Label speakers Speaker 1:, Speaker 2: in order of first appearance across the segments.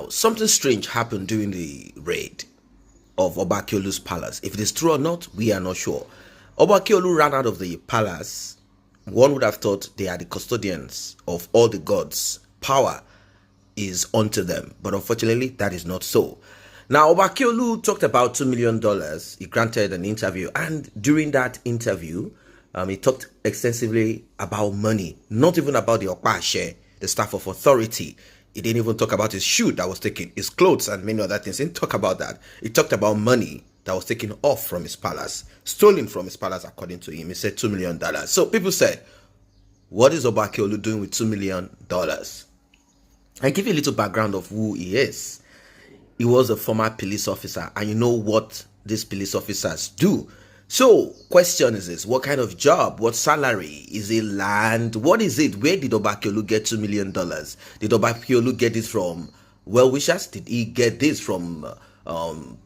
Speaker 1: Now, something strange happened during the raid of Akinolu's palace. If it is true or not, we are not sure. Akinolu ran out of the palace. One would have thought they are the custodians of all the gods. Power is unto them. But unfortunately, that is not so. Now, Akinolu talked about $2 million. He granted an interview. And during that interview, he talked extensively about money. Not even about the Okpashe, the staff of authority. He didn't even talk about his shoe that was taken, his clothes and many other things. He didn't talk about that. He talked about money that was taken off from his palace, stolen from his palace according to him. He said $2 million. So people said, what is Akinolu doing with $2 million? I give you a little background of who he is. He was a former police officer, and you know what these police officers do. So, question is this: what kind of job? What salary? Is it land? What is it? Where did Akinolu get $2 million? Did Akinolu get this from well-wishers? Did he get this from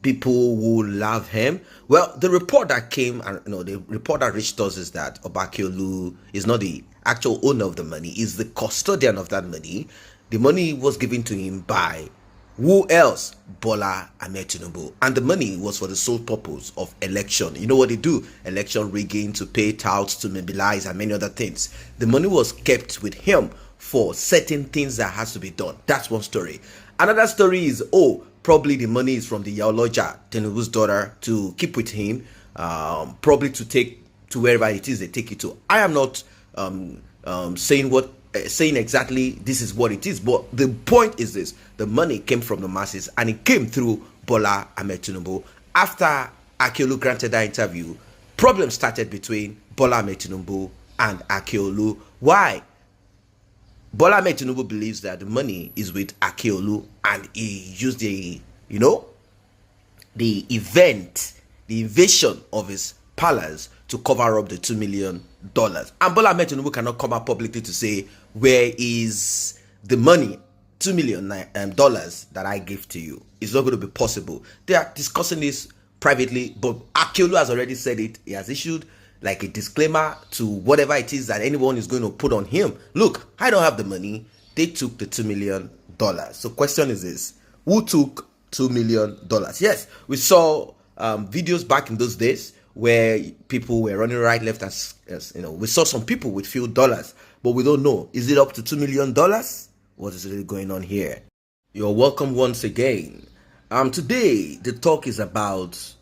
Speaker 1: people who love him? Well, the report that came, and the report that reached us is that Akinolu is not the actual owner of the money; is the custodian of that money. The money was given to him by who else? Bola Ahmed Tinubu. And the money was for the sole purpose of election. You know what they do? Election rigging, to pay touts, to mobilize, and many other things. The money was kept with him for certain things that has to be done. That's one story. Another story is, probably the money is from the Yaoloja, Tinubu's daughter, to keep with him, probably to take to wherever it is they take it to. I am not saying exactly this is what it is, but the point is this: the money came from the masses and it came through Bola Ahmed Tinubu. After Akinolu granted that interview, problems started between Bola Ahmed Tinubu and Akinolu. Why? Bola Ahmed Tinubu believes that the money is with Akinolu, and he used the invasion of his palace to cover up the $2 million. And Bola Ahmed Tinubu cannot come out publicly to say, where is the money, $2 million that I gave to you? It's not going to be possible. They are discussing this privately, but Akinolu has already said it. He has issued like a disclaimer to whatever it is that anyone is going to put on him. Look, I don't have the money. They took the $2 million. So question is this: who took $2 million? Yes, we saw videos back in those days where people were running right, left, as we saw some people with few dollars, but we don't know. Is it up to $2 million? What is really going on here? You're welcome once again. Today the talk is about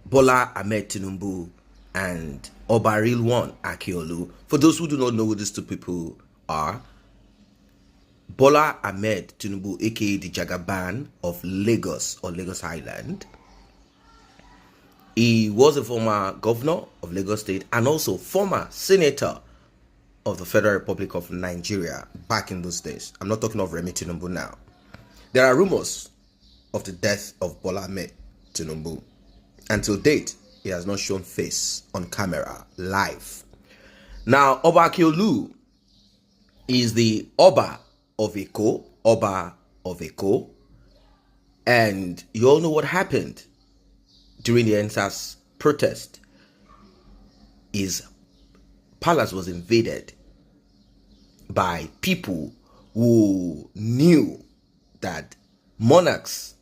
Speaker 1: Bola Ahmed Tinubu and M0ÜŘN1NG Akinolu. For those who do not know who these two people are, Bola Ahmed Tinubu, aka the Jagaban of Lagos or Lagos Island. He was a former governor of Lagos State and also former senator of the Federal Republic of Nigeria back in those days. I'm not talking of Remi Tinubu now. There are rumors of the death of Bola Ahmed Tinubu. Until date, he has not shown face on camera live. Now, Akinolu is the Oba of Eko, and you all know what happened during the NSAS protest. His palace was invaded by people who knew that monarchs,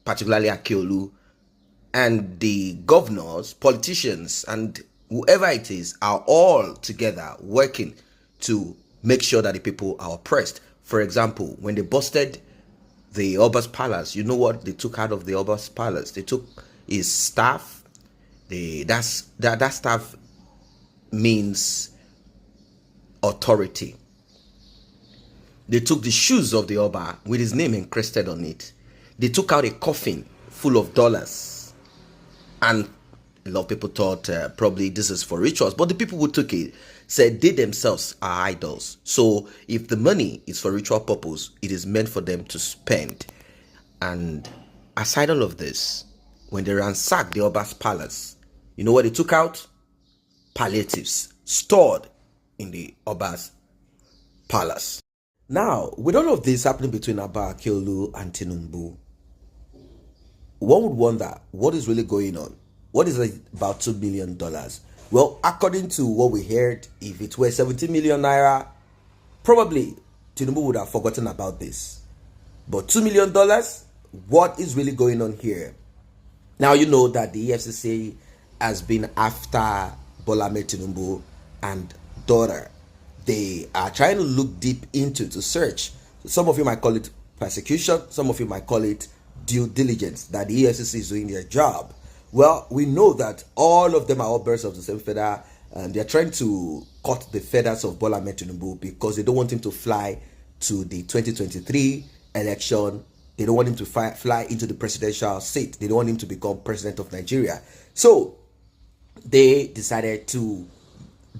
Speaker 1: particularly Akinolu, and the governors, politicians, and whoever it is, are all together working to make sure that the people are oppressed. For example, when they busted the Oba's palace, you know what they took out of the Oba's palace? They took his staff. That staff means authority. They took the shoes of the Oba with his name encrusted on it. They took out a coffin full of dollars. And a lot of people thought probably this is for rituals. But the people who took it said they themselves are idols. So if the money is for ritual purpose, it is meant for them to spend. And aside all of this, when they ransacked the Oba's palace, you know what they took out? Palliatives stored in the Oba's palace. Now, with all of this happening between Akinolu and Tinubu, one would wonder, what is really going on? What is it about $2 million? Well, according to what we heard, if it were 70 million naira, probably Tinubu would have forgotten about this. But $2 million, what is really going on here? Now you know that the EFCC has been after Bola Ahmed Tinubu and daughter. They are trying to look deep into to search. Some of you might call it persecution. Some of you might call it due diligence, that the EFCC is doing their job. Well, we know that all of them are all birds of the same feather, and they're trying to cut the feathers of Bola Ahmed Tinubu because they don't want him to fly to the 2023 election. They don't want him to fly into the presidential seat. They don't want him to become president of Nigeria. So they decided to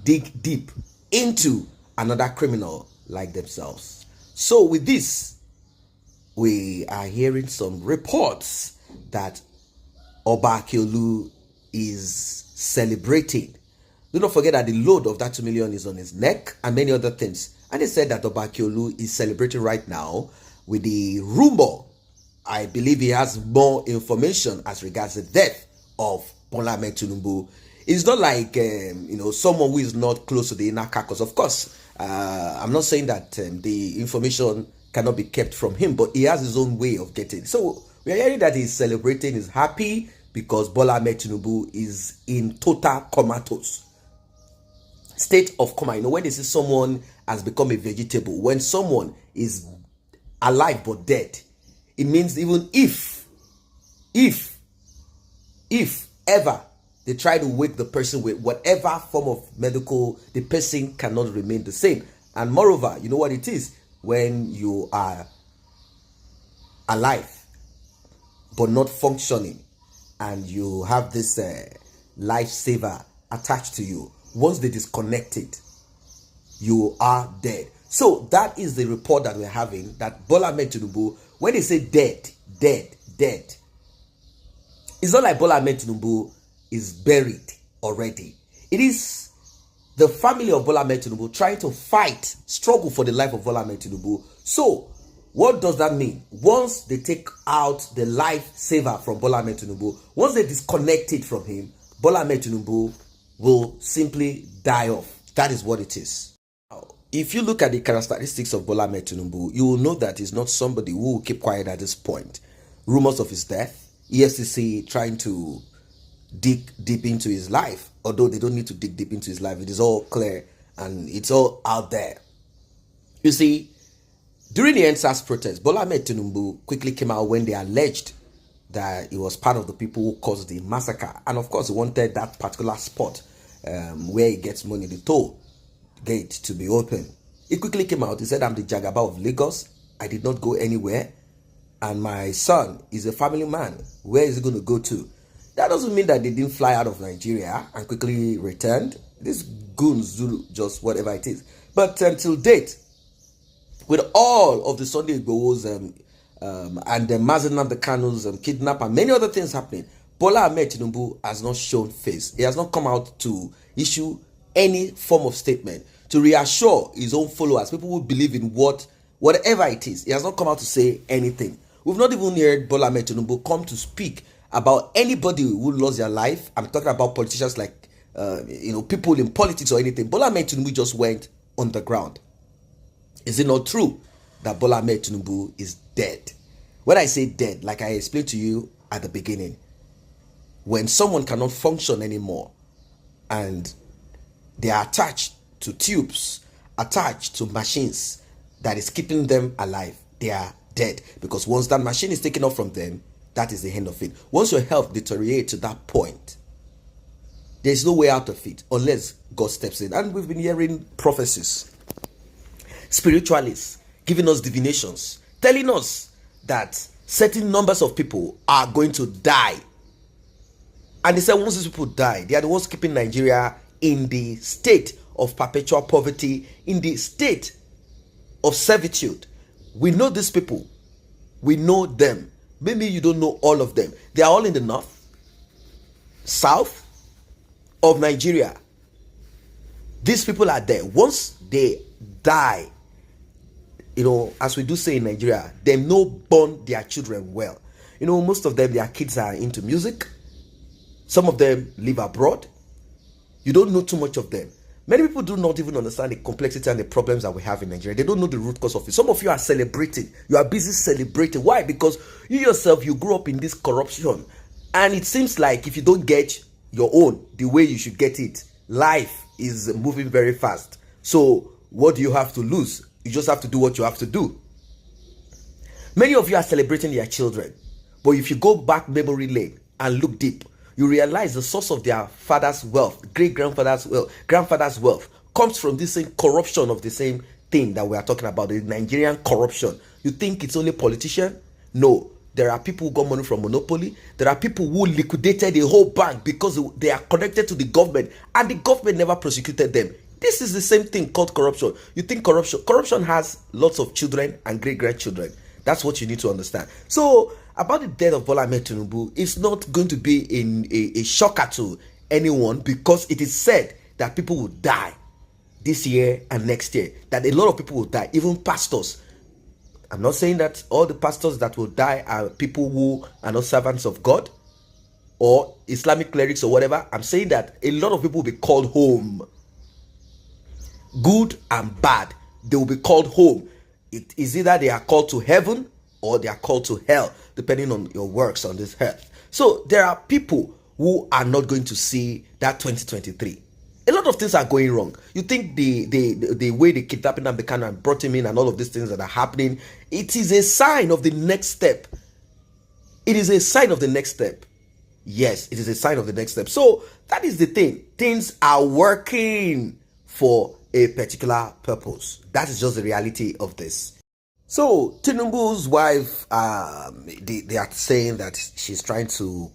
Speaker 1: dig deep into another criminal like themselves. So with this, we are hearing some reports that Akinolu is celebrating. Do not forget that the load of that 2 million is on his neck and many other things. And they said that Akinolu is celebrating right now with the rumor. I believe he has more information as regards the death of Bola Ahmed Tinubu. It's not like someone who is not close to the inner caucus. Of course, I'm not saying that the information cannot be kept from him, but he has his own way of getting it. So we are hearing that he's celebrating, he's happy because Bola Ahmed Tinubu is in total comatose state of coma. When they see someone has become a vegetable, when someone is alive but dead, it means even if ever they try to wake the person with whatever form of medical, the person cannot remain the same. And moreover, you know what it is when you are alive but not functioning, and you have this lifesaver attached to you. Once they disconnect it, you are dead. So that is the report that we're having, that Bola Ahmed Tinubu, when they say dead, it's not like Bola Ahmed Tinubu is buried already. It is the family of Bola Ahmed Tinubu trying to struggle for the life of Bola Ahmed Tinubu. So what does that mean? Once they take out the lifesaver from Bola Ahmed Tinubu, once they disconnect it from him, Bola Ahmed Tinubu will simply die off. That is what it is. If you look at the characteristics of Bola Ahmed Tinubu, you will know that he's not somebody who will keep quiet at this point. Rumors of his death, EFCC trying to dig deep into his life, although they don't need to dig deep into his life. It is all clear and it's all out there. You see, during the NSAS protest, Bola Ahmed Tinubu quickly came out when they alleged that he was part of the people who caused the massacre. And of course, he wanted that particular spot where he gets money, the toll gate, to be open. He quickly came out. He said, I'm the Jagaba of Lagos. I did not go anywhere. And my son is a family man. Where is he going to go to? That doesn't mean that they didn't fly out of Nigeria and quickly returned. These goons do just whatever it is. But until date, with all of the Sunday Igbohos and the M0ÜŘN1NG kidnap and many other things happening, Bola Ahmed Tinubu has not shown face. He has not come out to issue any form of statement to reassure his own followers, people who believe in whatever it is. He has not come out to say anything. We've not even heard Bola Ahmed Tinubu come to speak about anybody who lost their life. I'm talking about politicians like people in politics or anything. Bola Ahmed Tinubu just went on the ground. Is it not true that Bola Ahmed Tinubu is dead? When I say dead, like I explained to you at the beginning, when someone cannot function anymore and they are attached to tubes, attached to machines that is keeping them alive, they are dead. Because once that machine is taken off from them, that is the end of it. Once your health deteriorates to that point, there is no way out of it unless God steps in. And we've been hearing prophecies, spiritualists giving us divinations, telling us that certain numbers of people are going to die. And they said once these people die, they are the ones keeping Nigeria in the state of perpetual poverty, in the state of servitude. We know these people. We know them. Maybe you don't know all of them. They are all in the north, south of Nigeria. These people are there. Once they die, as we do say in Nigeria, they no born their children well. Most of them, their kids are into music. Some of them live abroad. You don't know too much of them. Many people do not even understand the complexity and the problems that we have in Nigeria. They don't know the root cause of it. Some of you are celebrating. You are busy celebrating. Why? Because you yourself, you grew up in this corruption. And it seems like if you don't get your own the way you should get it, life is moving very fast. So what do you have to lose? You just have to do what you have to do. Many of you are celebrating their children. But if you go back memory lane and look deep, you realize the source of their father's wealth, great-grandfather's wealth, grandfather's wealth, comes from this same corruption of the same thing that we are talking about, the Nigerian corruption. You think it's only politicians? No. There are people who got money from monopoly. There are people who liquidated a whole bank because they are connected to the government, and the government never prosecuted them. This is the same thing called corruption. You think corruption has lots of children and great-grandchildren. That's what you need to understand. So, about the death of Bola Ahmed Tinubu, it's not going to be a shocker to anyone, because it is said that people will die this year and next year. That a lot of people will die, even pastors. I'm not saying that all the pastors that will die are people who are not servants of God or Islamic clerics or whatever. I'm saying that a lot of people will be called home. Good and bad, they will be called home. It is either they are called to heaven or they are called to hell, depending on your works on this earth. So there are people who are not going to see that 2023. A lot of things are going wrong. You think the way they kidnapped Nnamdi Kanu and brought him in and all of these things that are happening, it is a sign of the next step. It is a sign of the next step. Yes, it is a sign of the next step. So that is the thing. Things are working for a particular purpose. That is just the reality of this. So Tinubu's wife, they are saying that she's trying to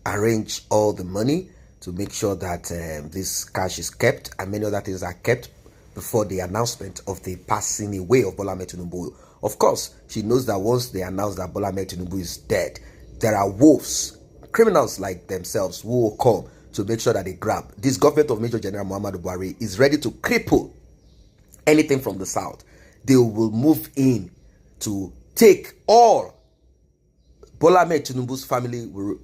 Speaker 1: arrange all the money to make sure that this cash is kept and many other things are kept before the announcement of the passing away of Bola Ahmed Tinubu. Of course, she knows that once they announce that Bola Ahmed Tinubu is dead, there are wolves, criminals like themselves, who will come to make sure that they grab. This government of Major General Muhammadu Buhari is ready to cripple anything from the south. They will move in to take all. Bola Ahmed Tinubu's family will,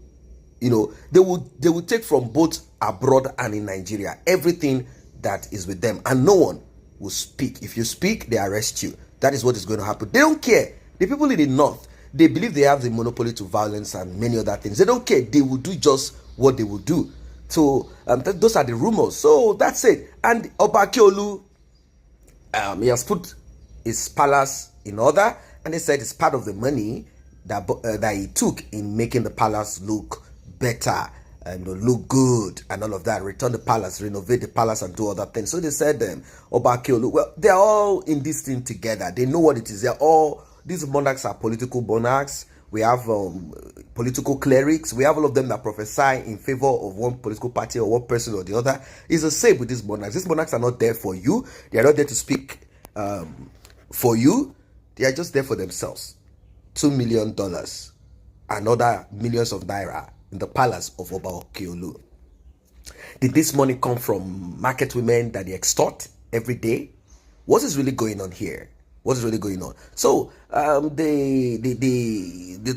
Speaker 1: they will take from both abroad and in Nigeria everything that is with them, and no one will speak. If you speak, they arrest you. That is what is going to happen. They don't care. The people in the north, they believe they have the monopoly to violence and many other things. They don't care. They will do just what they will do. So those are the rumors. So that's it. And Oba Akinolu, he has put his palace in order, and they said it's part of the money that he took in making the palace look better and look good and all of that. Return the palace, renovate the palace, and do other things. So they said Oba Akinolu, well, they're all in this thing together. They know what it is. These monarchs are political monarchs. We have political clerics. We have all of them that prophesy in favor of one political party or one person or the other. It's the same with these monarchs. These monarchs are not there for you. They are not there to speak for you. They are just there for themselves. $2 million and other millions of naira in the palace of Oba Akinolu. Did this money come from market women that they extort every day? What is really going on here? What is really going on? So the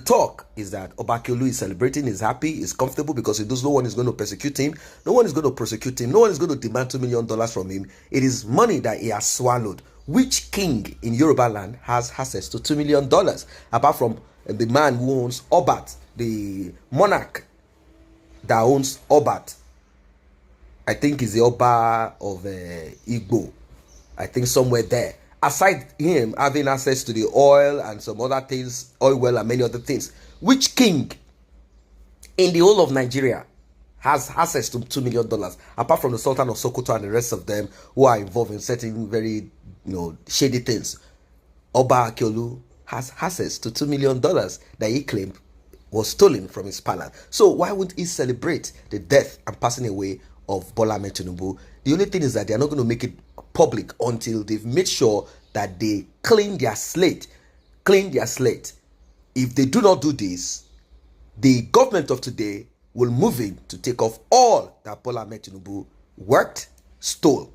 Speaker 1: talk is that Oba Akinolu is celebrating, is happy, is comfortable because he knows no one is going to persecute him. No one is going to prosecute him. No one is going to demand $2 million from him. It is money that he has swallowed. Which king in Yoruba land has access to $2 million? Apart from the man who owns Obat, the monarch that owns Obat. I think is the Oba of Igbo. I think somewhere there. Aside him having access to the oil and some other things, oil well and many other things, which king in the whole of Nigeria has access to $2 million, apart from the Sultan of Sokoto and the rest of them who are involved in certain very shady things? Oba Akinolu has access to $2 million that he claimed was stolen from his palace. So why wouldn't he celebrate the death and passing away of Bola Ahmed Tinubu? The only thing is that they are not going to make it public until they've made sure that they clean their slate. If they do not do this, the government of today will move in to take off all that Bola Ahmed Tinubu worked, stole,